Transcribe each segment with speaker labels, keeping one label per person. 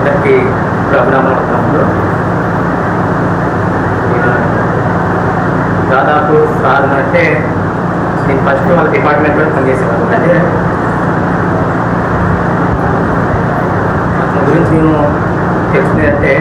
Speaker 1: అందరికీ అభినందనలు. నేను దాదాపు సార్ అంటే నేను ఫస్ట్ వాళ్ళ డిపార్ట్మెంట్లో పనిచేసేవాళ్ళు. అంటే అతని గురించి నేను తెలుసుకునేదంటే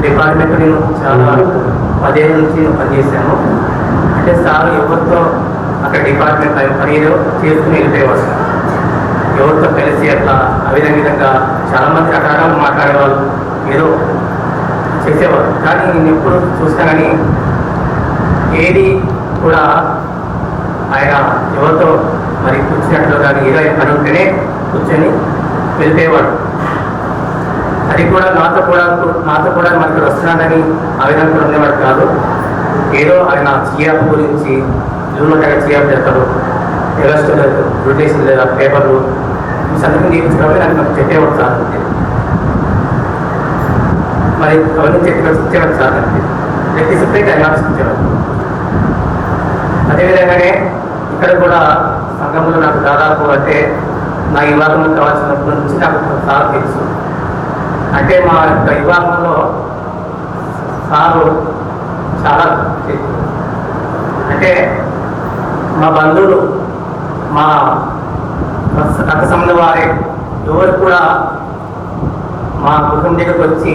Speaker 1: డిపార్ట్మెంట్ నేను చాలా 10 ఏళ్ళ నుంచి నేను పనిచేశాను. అంటే సార్ ఎవరితో అక్కడ డిపార్ట్మెంట్ పనిలో చేసుకుని వెళ్ళిపోయేవాడు. ఎవరితో కలిసి అట్లా విధంగా చాలామంది రకరకాలు మాట్లాడేవాళ్ళు, ఏదో చేసేవారు. కానీ నేను ఎప్పుడు చూసినా కానీ ఏది కూడా ఆయన ఎవరితో మరి కూర్చున్నట్లు కానీ ఏదో పని ఉంటేనే కూర్చొని వెళ్ళిపోయేవాడు. అది కూడా నాతో కూడా మనకి వస్తున్నానని ఆ విధంగా కూడా ఉండేవాడు కాదు. ఏదో ఆయన చియాప్ గురించి జూన్లో చియాప్ చేస్తారు, ఎగస్ట్ రొటేషన్ లేదా పేపర్లు సంతకం చేయించుకోవాలి అని మనకు చెప్పేవాడు సార్. అంటే మరి అవన్నీ ఇచ్చేవాడు సార్. అంటే డిసిప్లిన్ ఆయన ఇచ్చేవాడు. అదేవిధంగానే ఇక్కడ కూడా సంఘంలో నాకు దాదాపు అంటే నా వివాహం కావాల్సినప్పటి నుంచి నాకు సార్ తెలుసు. అంటే మా యొక్క వివాహంలో సారు చాలా అంటే మా బంధువులు, మా రక్త సంబంధ వారే ఎవరు కూడా మా కుటుంబం దగ్గరకు వచ్చి,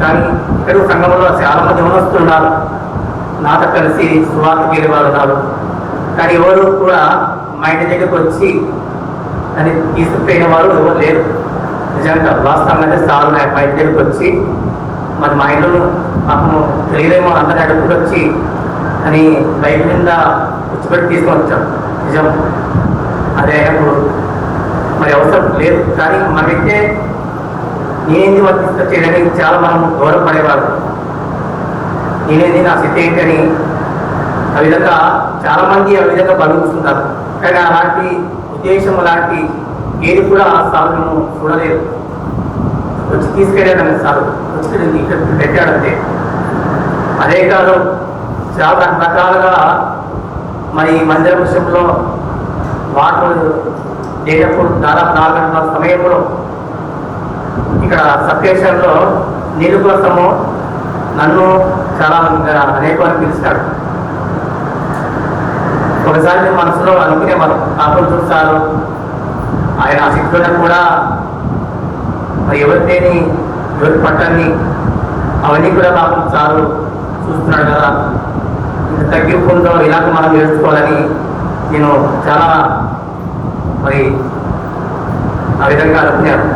Speaker 1: కానీ ఇక్కడ సంఘంలో చాలామంది వస్తున్నారు నాతో కలిసి సువార్తకి వెళ్ళే వాళ్ళు ఉన్నారు. కానీ ఎవరు కూడా మా ఇంటి దగ్గరకు వచ్చి అని తీసుకుపోయిన వారు ఎవరు లేరు. నిజంగా వాస్తవంగా సార్ మా ఇంటి దగ్గరకు వచ్చి మరి మా ఇంట్లో మాకు తెలియదేమో అందరి అడుగులు వచ్చి అని బయట మీద కూర్చోబెట్టి తీసుకొని వచ్చాం. నిజం అదే అయినప్పుడు మరి అవసరం లేదు. కానీ మనైతే నేనేంది వాళ్ళు తీసుకొచ్చేదని చాలా మనము గౌరవపడేవాడు. నేనేంది నా స్థితి ఏంటని ఆ విధంగా చాలామంది ఆ విధంగా భావిస్తున్నారు. కానీ అలాంటి ఉద్దేశం అలాంటి ఏది కూడా ఆ సార్ను చూడలేదు. వచ్చి తీసుకెళ్ళాడని సార్ వచ్చి ఇక్కడ పెట్టాడంతే. అదే కాదు చాలా రకరకాలుగా మరి మందిర విషయంలో వాటర్ లేనప్పుడు దాదాపు 4 గంటల సమయంలో ఇక్కడ సబ్స్టేషన్లో నీరు కోసము నన్ను చాలా అనేకవారిని పిలుస్తాడు. ఒకసారి నేను మనసులో అనుకునేవారు కాకుండా చూస్తారు ఆయన శిక్షణ కూడా మరి ఎవరి లేని ఎవరి పట్టాన్ని అవన్నీ కూడా పాపం సారు చూస్తున్నాడు కదా, ఇంత తగ్గింపుందో ఇలాగ మనం నేర్చుకోవాలని నేను చాలా మరి ఆ విధంగా అనుకున్నాను.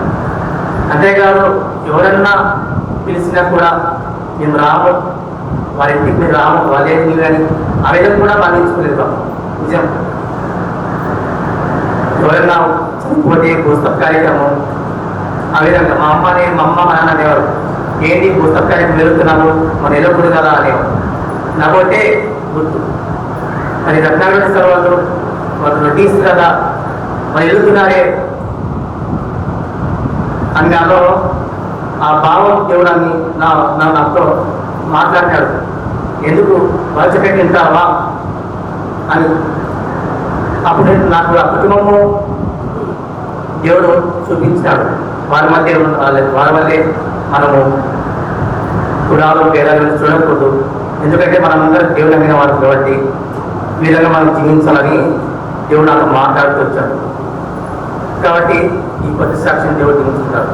Speaker 1: అంతేకాదు ఎవరన్నా పిలిచినా కూడా మేము రాము, వారి ఇంటికి మీరు రాము, వాళ్ళేది కానీ ఆ విధంగా కూడా పాటించుకోలేదు. నిజం ఎవరన్నా చనిపోతే పుస్తక కార్యక్రమం ఆ విధంగా మా అమ్మ మా నాన్న అనేవారు, ఏంటి పుస్తక కార్యక్రమం వెళ్తున్నాము మన ఎల్లప్పుడు కదా అనేవారు. నాకంటే గుర్తు మరి రత్నాగర సార్ వాళ్ళు నోటీస్ కదా మరి వెళ్తున్నారే అని నాలో ఆ భావం దేవుడాన్ని నాతో మాట్లాడినాడు. ఎందుకు వలసపెట్టి తింటావా అని. అప్పుడు నాకు ఆ కుటుంబము దేవుడు చూపించాడు. వారి మధ్య వారి మధ్య మనము కులాలు పేదాలను చూడకూడదు. ఎందుకంటే మనమందరం దేవుడు అమ్మిన వారు కాబట్టి ఈ విధంగా మనం జీవించాలని దేవుడు నాకు మాట్లాడుతూ వచ్చాడు. కాబట్టి ఈ కొత్త సాక్ష్యం దేవుడు జీవించుకుంటారు.